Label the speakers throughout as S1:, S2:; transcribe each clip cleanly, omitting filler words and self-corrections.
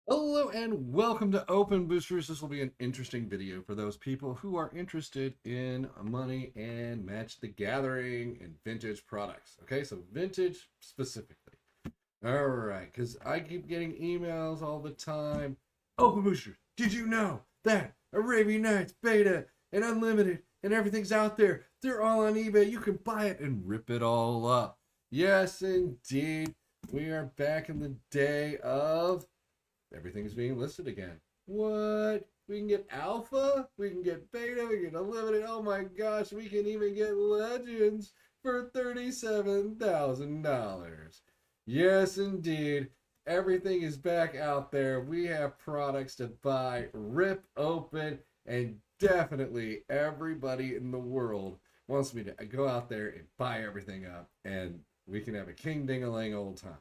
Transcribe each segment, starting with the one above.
S1: Hello and welcome to Open Boosters. This will be an interesting video for those people who are interested in money and Match the Gathering and vintage products. Okay, so vintage specifically. All right, because I keep getting emails all the time. Open Boosters, did you know that Arabian Nights, Beta, and Unlimited and everything's out there? They're all on eBay. You can buy it and rip it all up. Yes, indeed. We are back in the day of everything's being listed again. What? We can get alpha, we can get beta, we can get unlimited. Oh my gosh, we can even get legends for $37,000. Yes, indeed. Everything is back out there. We have products to buy, rip open, and definitely everybody in the world wants me to go out there and buy everything up, and we can have a king ding-a-ling old time.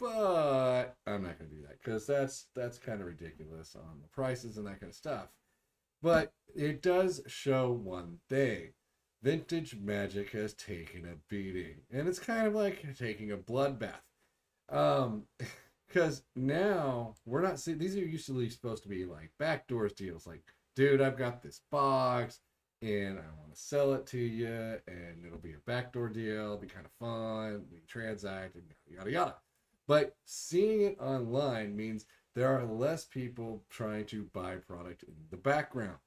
S1: But I'm not going to do that because that's kind of ridiculous on the prices and that kind of stuff. But it does show one thing. Vintage Magic has taken a beating. And it's kind of like taking a bloodbath. Because now we're not seeing, these are usually supposed to be like backdoors deals. Like, dude, I've got this box and I want to sell it to you and it'll be a backdoor deal. It'll be kind of fun. We transact and yada yada. But seeing it online means there are less people trying to buy product in the background.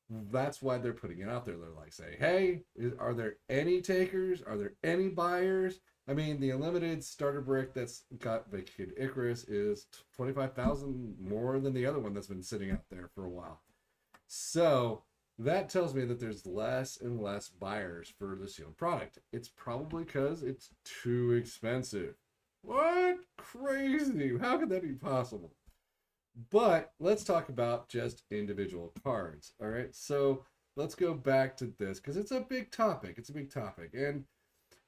S1: That's why they're putting it out there. They're like, say, hey, are there any takers? Are there any buyers? I mean, the unlimited starter brick that's got Wicked Icarus is 25,000 more than the other one that's been sitting out there for a while. So that tells me that there's less and less buyers for the sealed product. It's probably because it's too expensive. What? Crazy. How could that be possible? But let's talk about just individual cards. All right. So let's go back to this because it's a big topic. It's a big topic. And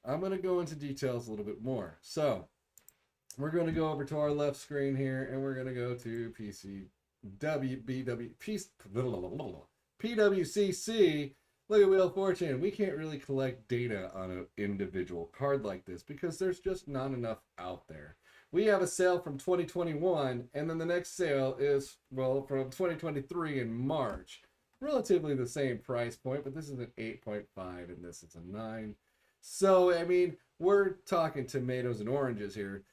S1: I'm going to go into details a little bit more. So we're going to go over to our left screen here and we're going to go to PWCC. Look at Wheel of Fortune. We can't really collect data on an individual card like this because there's just not enough out there. We have a sale from 2021, and then the next sale is, well, from 2023 in March. Relatively the same price point, but this is an 8.5 and this is a 9. So, I mean, we're talking tomatoes and oranges here,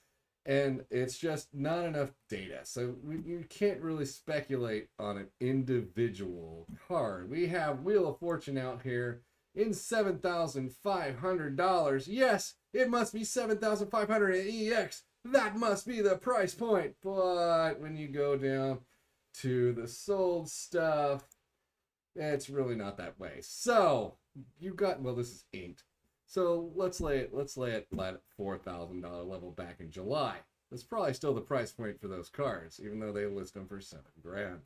S1: and it's just not enough data. So you can't really speculate on an individual card. We have Wheel of Fortune out here in $7,500. Yes, it must be $7,500 EX. That must be the price point. But when you go down to the sold stuff, it's really not that way. So you got, well, this is inked. So let's lay it at $4,000 level back in July. That's probably still the price point for those cards, even though they list them for $7,000.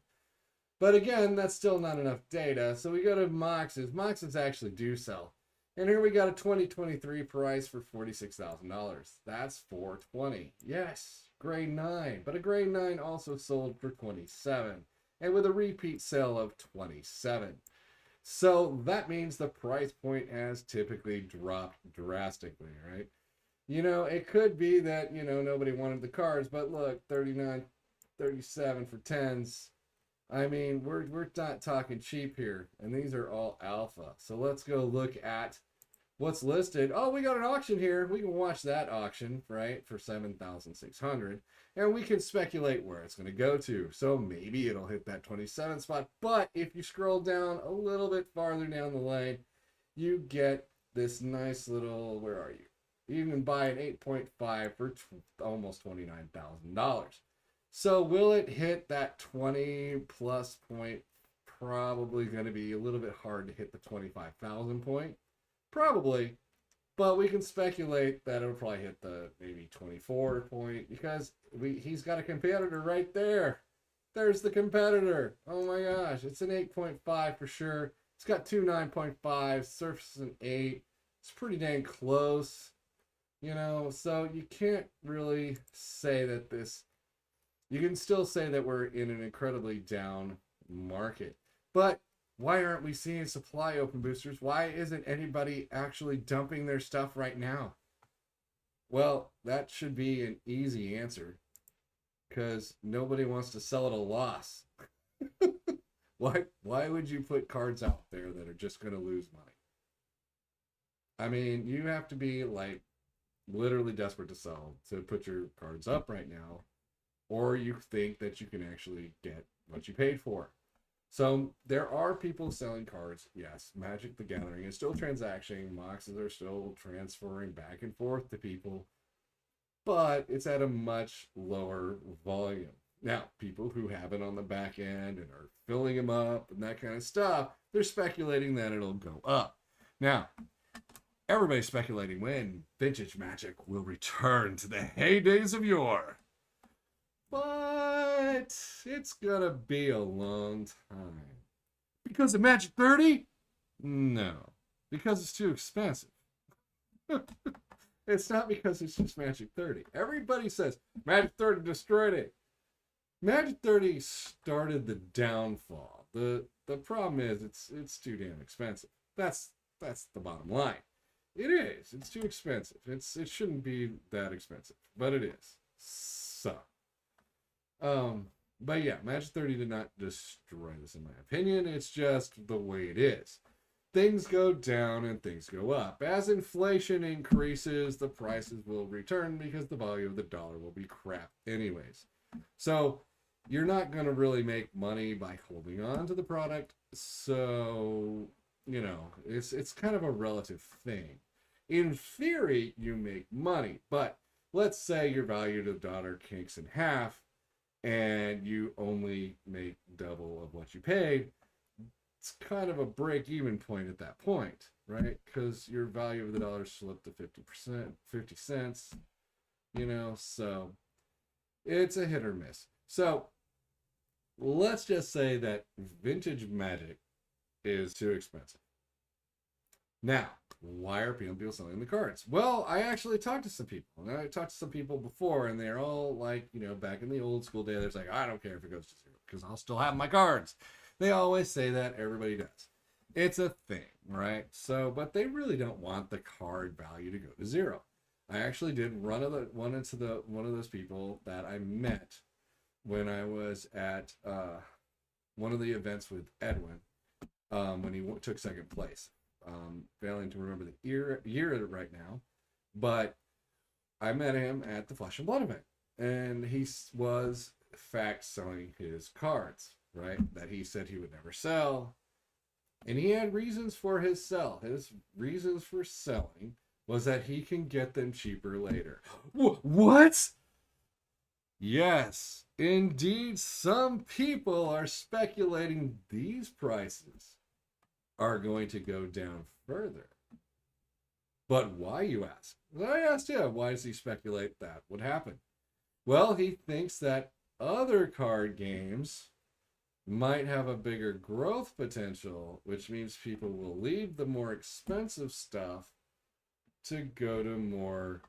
S1: But again, that's still not enough data. So we go to Moxes. Moxes actually do sell. And here we got a 2023 price for $46,000. That's $420. Yes, grade 9. But a grade 9 also sold for $27. And with a repeat sale of $27. So that means the price point has typically dropped drastically, right? You know, it could be that, you know, nobody wanted the cards, but look, 39, 37 for 10s. I mean, we're not talking cheap here, and these are all alpha. So let's go look at what's listed. Oh, we got an auction here. We can watch that auction, right, for $7,600, and we can speculate where it's going to go to. So maybe it'll hit that 27 spot, but if you scroll down a little bit farther down the lane, you get this nice little, where are you? You can buy an 8.5 for almost $29,000. So will it hit that 20 plus point? Probably going to be a little bit hard to hit the 25,000 point. Probably. But we can speculate that it'll probably hit the maybe 24 point because he's got a competitor right there. There's the competitor. Oh my gosh. It's an 8.5 for sure. It's got two 9.5. Surface is an 8. It's pretty dang close. You know, so you can't really say that this... You can still say that we're in an incredibly down market. But why aren't we seeing supply open boosters? Why isn't anybody actually dumping their stuff right now? Well, that should be an easy answer. because nobody wants to sell at a loss. Why would you put cards out there that are just going to lose money? I mean, you have to be like literally desperate to sell to put your cards up right now, or you think that you can actually get what you paid for. So there are people selling cards. Yes, Magic the Gathering is still transacting. Boxes are still transferring back and forth to people, but it's at a much lower volume. Now, people who have it on the back end and are filling them up and that kind of stuff, they're speculating that it'll go up. Now, everybody's speculating when vintage Magic will return to the heydays of yore. But it's gonna be a long time. Because of Magic 30? No. Because it's too expensive. It's not because it's just Magic 30. Everybody says Magic 30 destroyed it. Magic 30 started the downfall. The problem is it's too damn expensive. That's the bottom line. It is. It's too expensive. It shouldn't be that expensive, but it is. So, but yeah, Magic 30 did not destroy this in my opinion. It's just the way it is. Things go down and things go up. As inflation increases, the prices will return because the value of the dollar will be crap anyways. So you're not going to really make money by holding on to the product. So, you know, it's kind of a relative thing. In theory, you make money, but let's say your value to the dollar kinks in half and you only make double of what you paid. It's kind of a break-even point at that point, right? Because your value of the dollar slipped to 50%, 50 cents, you know, so it's a hit or miss. So let's just say that vintage Magic is too expensive. Now, why are people selling the cards? Well, I actually talked to some people. And I talked to some people before, and they're all like, you know, back in the old school day, they're like, I don't care if it goes to zero because I'll still have my cards. They always say that. Everybody does. It's a thing, right? So, but they really don't want the card value to go to zero. I actually did run into one of those people that I met when I was at one of the events with Edwin when he took second place. Failing to remember the year right now, but I met him at the Flesh and Blood event, and he was in fact selling his cards, right? That he said he would never sell, and he had reasons for his sell. His reasons for selling was that he can get them cheaper later. What? Yes, indeed, some people are speculating these prices are going to go down further. But why, you ask? Well, I asked him, why does he speculate that would happen? Well, he thinks that other card games might have a bigger growth potential, which means people will leave the more expensive stuff to go to more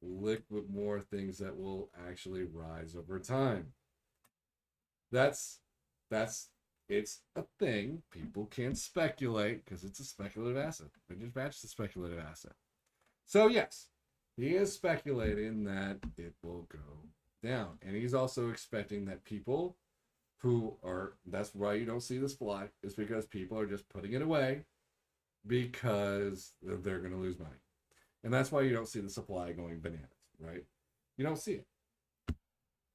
S1: liquid, more things that will actually rise over time. It's a thing. People can speculate because it's a speculative asset. Vintage Magic is a speculative asset. So yes, he is speculating that it will go down. And he's also expecting that people who are, that's why you don't see the supply, is because people are just putting it away because they're going to lose money. And that's why you don't see the supply going bananas, right? You don't see it.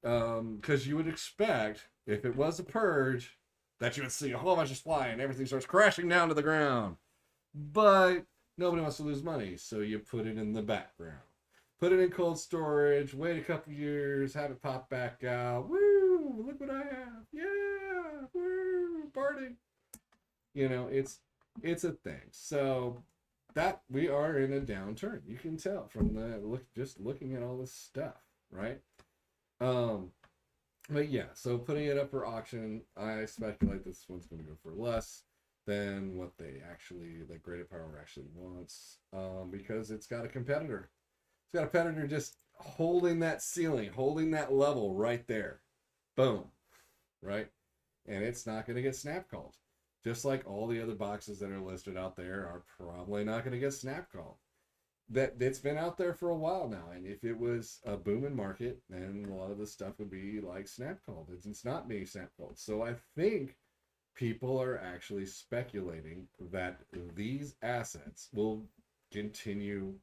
S1: Because you would expect, if it was a purge, that you would see a whole bunch of supply and everything starts crashing down to the ground. But nobody wants to lose money, so you put it in the background. Put it in cold storage, wait a couple years, have it pop back out. Woo! Look what I have. Yeah! Woo! Party! You know, it's a thing. So that we are in a downturn. You can tell from the just looking at all this stuff, right? But yeah, so putting it up for auction, I speculate this one's going to go for less than what that Graded Power actually wants, because it's got a competitor. It's got a competitor just holding that ceiling, holding that level right there. Boom. Right? And it's not going to get snap called. Just like all the other boxes that are listed out there are probably not going to get snap called. that it's been out there for a while now. And if it was a booming market, then a lot of this stuff would be like snap called. It's not being snap called. So I think people are actually speculating that these assets will continue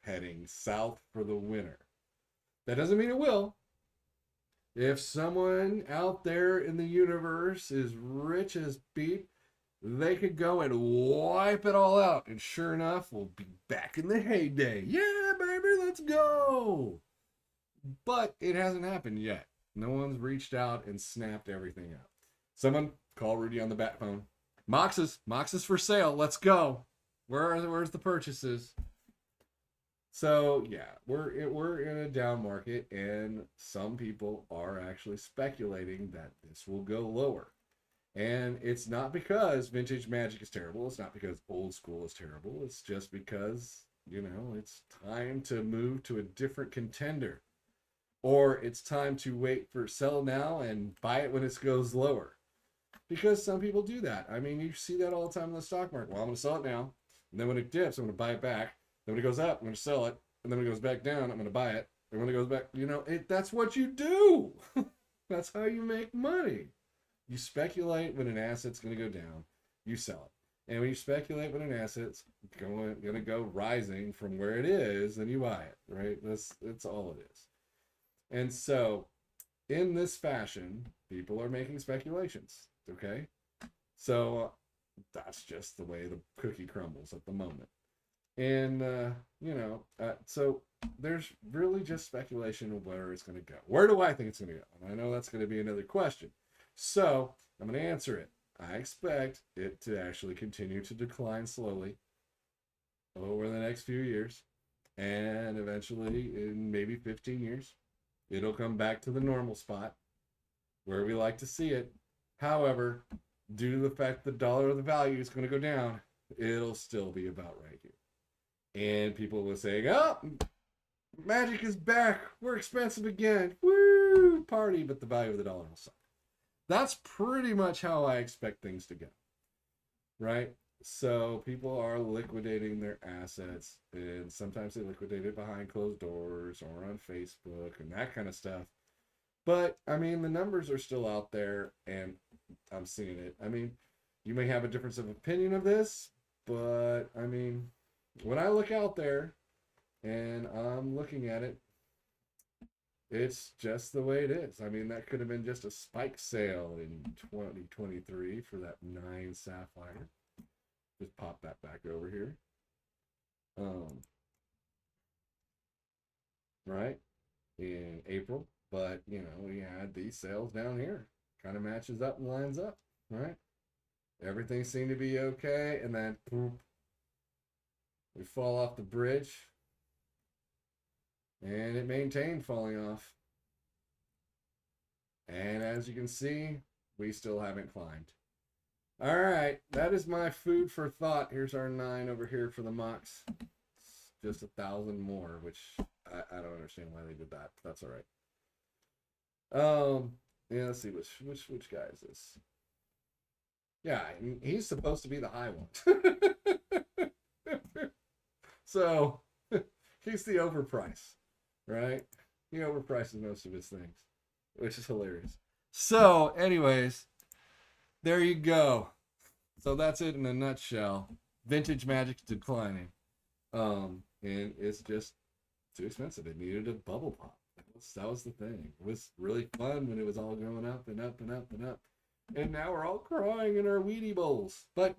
S1: heading south for the winter. That doesn't mean it will. If someone out there in the universe is rich as beef, they could go and wipe it all out. And sure enough, we'll be back in the heyday. Yeah, baby, let's go. But it hasn't happened yet. No one's reached out and snapped everything out. Someone call Rudy on the bat phone. Moxes for sale. Let's go. Where's the purchases? So yeah, we're in a down market, and some people are actually speculating that this will go lower. And it's not because vintage Magic is terrible. It's not because old school is terrible. It's just because, it's time to move to a different contender. Or it's time to wait for sell now and buy it when it goes lower. Because some people do that. I mean, you see that all the time in the stock market. Well, I'm going to sell it now. And then when it dips, I'm going to buy it back. Then when it goes up, I'm going to sell it. And then when it goes back down, I'm going to buy it. And when it goes back, that's what you do. That's how you make money. You speculate when an asset's going to go down. You sell it. And when you speculate when an asset's going to go rising from where it is, then you buy it, right? That's all it is. And so, in this fashion, people are making speculations, okay? So, that's just the way the cookie crumbles at the moment. And, so there's really just speculation of where it's going to go. Where do I think it's going to go? And I know that's going to be another question. So I'm going to answer it. I expect it to actually continue to decline slowly over the next few years. And eventually, in maybe 15 years, it'll come back to the normal spot where we like to see it. However, due to the fact the dollar of the value is going to go down, it'll still be about right here. And people will say, oh, Magic is back. We're expensive again. Woo, party. But the value of the dollar will suck. That's pretty much how I expect things to go. Right? So people are liquidating their assets. And sometimes they liquidate it behind closed doors or on Facebook and that kind of stuff. But, I mean, the numbers are still out there. And I'm seeing it. I mean, you may have a difference of opinion of this. But, I mean, when I look out there and I'm looking at it, it's just the way it is. I mean, that could have been just a spike sale in 2023 for that 9 Sapphire. Just pop that back over here. Right? In April. But, we had these sales down here. Kind of matches up and lines up. Right? Everything seemed to be okay. And then, boom, we fall off the bridge. And it maintained falling off. And as you can see, we still haven't climbed. All right, that is my food for thought. Here's our 9 over here for the Mox. It's just 1,000 more, which I don't understand why they did that. But that's all right. Yeah, let's see which guy is this. Yeah, he's supposed to be the high one. So he's the overprice. Right? He overprices most of his things, which is hilarious. So, anyways, there you go. So that's it in a nutshell. Vintage Magic's declining. And it's just too expensive. It needed a bubble pop. That was the thing. It was really fun when it was all going up and up and up and up. And now we're all crying in our Wheatie bowls. But,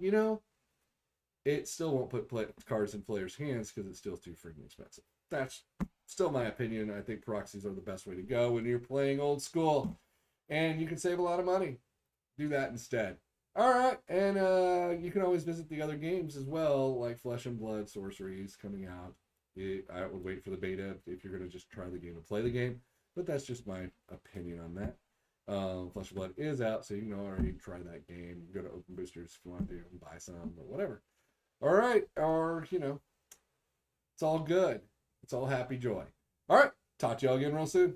S1: it still won't put cards in players' hands because it's still too freaking expensive. That's still my opinion. I think proxies are the best way to go when you're playing old school. And you can save a lot of money. Do that instead. All right. And you can always visit the other games as well, like Flesh and Blood Sorceries coming out. I would wait for the beta if you're going to just try the game and play the game. But that's just my opinion on that. Flesh and Blood is out, so you can already try that game. Go to Open Boosters if you want to and buy some or whatever. All right. Or, it's all good. It's all happy joy. All right. Talk to y'all again real soon.